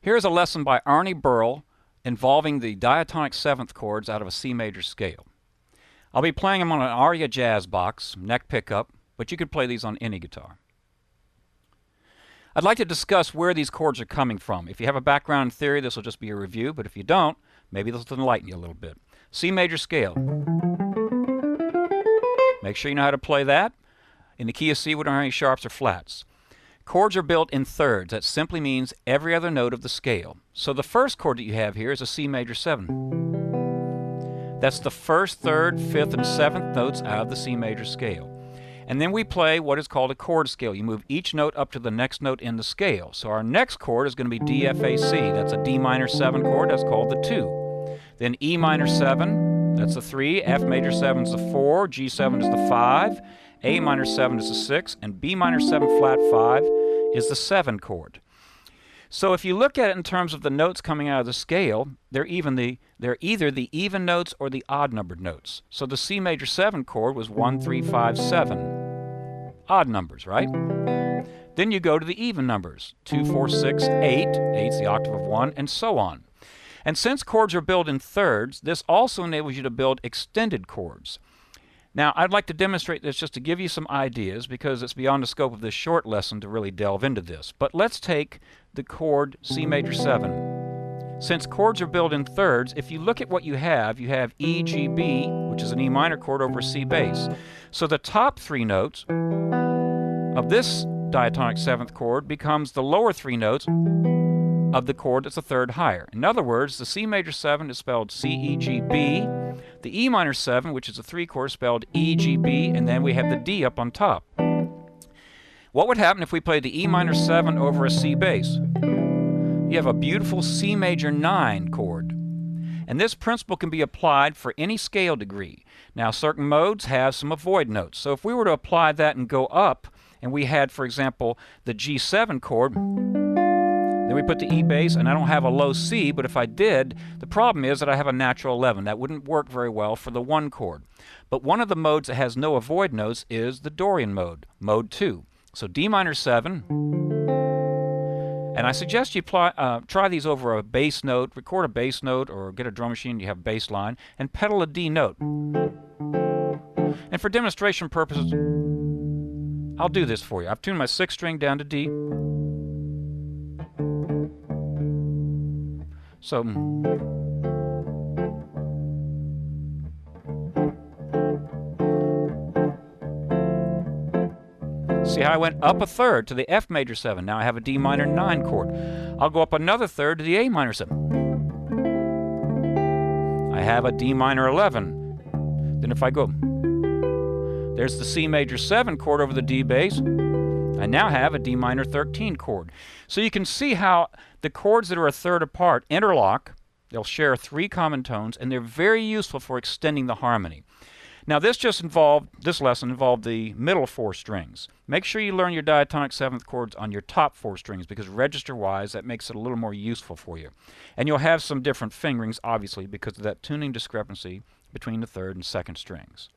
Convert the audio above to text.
Here's a lesson by Arnie Berle involving the diatonic seventh chords out of a C major scale. I'll be playing them on an aria jazz box, neck pickup, but you could play these on any guitar. I'd like to discuss where these chords are coming from. If you have a background in theory, this will just be a review, but if you don't, maybe this will enlighten you a little bit. C major scale. Make sure you know how to play that. In the key of C, we don't have any sharps or flats. Chords are built in thirds. That simply means every other note of the scale. So the first chord that you have here is a C major 7. That's the first, third, fifth, and seventh notes out of the C major scale. And then we play what is called a chord scale. You move each note up to the next note in the scale. So our next chord is going to be D, F, A, C. That's a D minor 7 chord. That's called the 2. Then E minor 7, that's the 3. F major 7 is the 4. G7 is the 5. A minor 7 is the 6, and B minor 7 flat 5 is the 7 chord. So if you look at it in terms of the notes coming out of the scale, they're either the even notes or the odd numbered notes. So the C major 7 chord was 1, 3, 5, 7. Odd numbers, right? Then you go to the even numbers. 2, 4, 6, 8. 8's the octave of 1, and so on. And since chords are built in thirds, this also enables you to build extended chords. Now, I'd like to demonstrate this just to give you some ideas because it's beyond the scope of this short lesson to really delve into this. But let's take the chord C major 7. Since chords are built in thirds, if you look at what you have E, G, B, which is an E minor chord over a C bass. So the top three notes of this diatonic seventh chord becomes the lower three notes of the chord that's a third higher. In other words, the C major 7 is spelled C, E, G, B. The E minor 7, which is a 3 chord, spelled E, G, B, and then we have the D up on top. What would happen if we played the E minor 7 over a C bass? You have a beautiful C major 9 chord. And this principle can be applied for any scale degree. Now, certain modes have some avoid notes. So if we were to apply that and go up, and we had, for example, the G7 chord, then we put the E bass, and I don't have a low C, but if I did, the problem is that I have a natural 11. That wouldn't work very well for the 1 chord. But one of the modes that has no avoid notes is the Dorian mode, mode 2. So D minor 7, and I suggest you try these over a bass note, record a bass note, or get a drum machine, you have a bass line, and pedal a D note. And for demonstration purposes, I'll do this for you. I've tuned my 6th string down to D. So, see how I went up a third to the F major 7. Now I have a D minor 9 chord. I'll go up another third to the A minor 7. I have a D minor 11. Then if I go, there's the C major 7 chord over the D bass. I now have a D minor 13 chord. So you can see how the chords that are a third apart interlock. They'll share 3 common tones, and they're very useful for extending the harmony. Now this lesson involved the middle 4 strings. Make sure you learn your diatonic 7th chords on your top 4 strings because register-wise that makes it a little more useful for you. And you'll have some different fingerings, obviously, because of that tuning discrepancy between the 3rd and 2nd strings.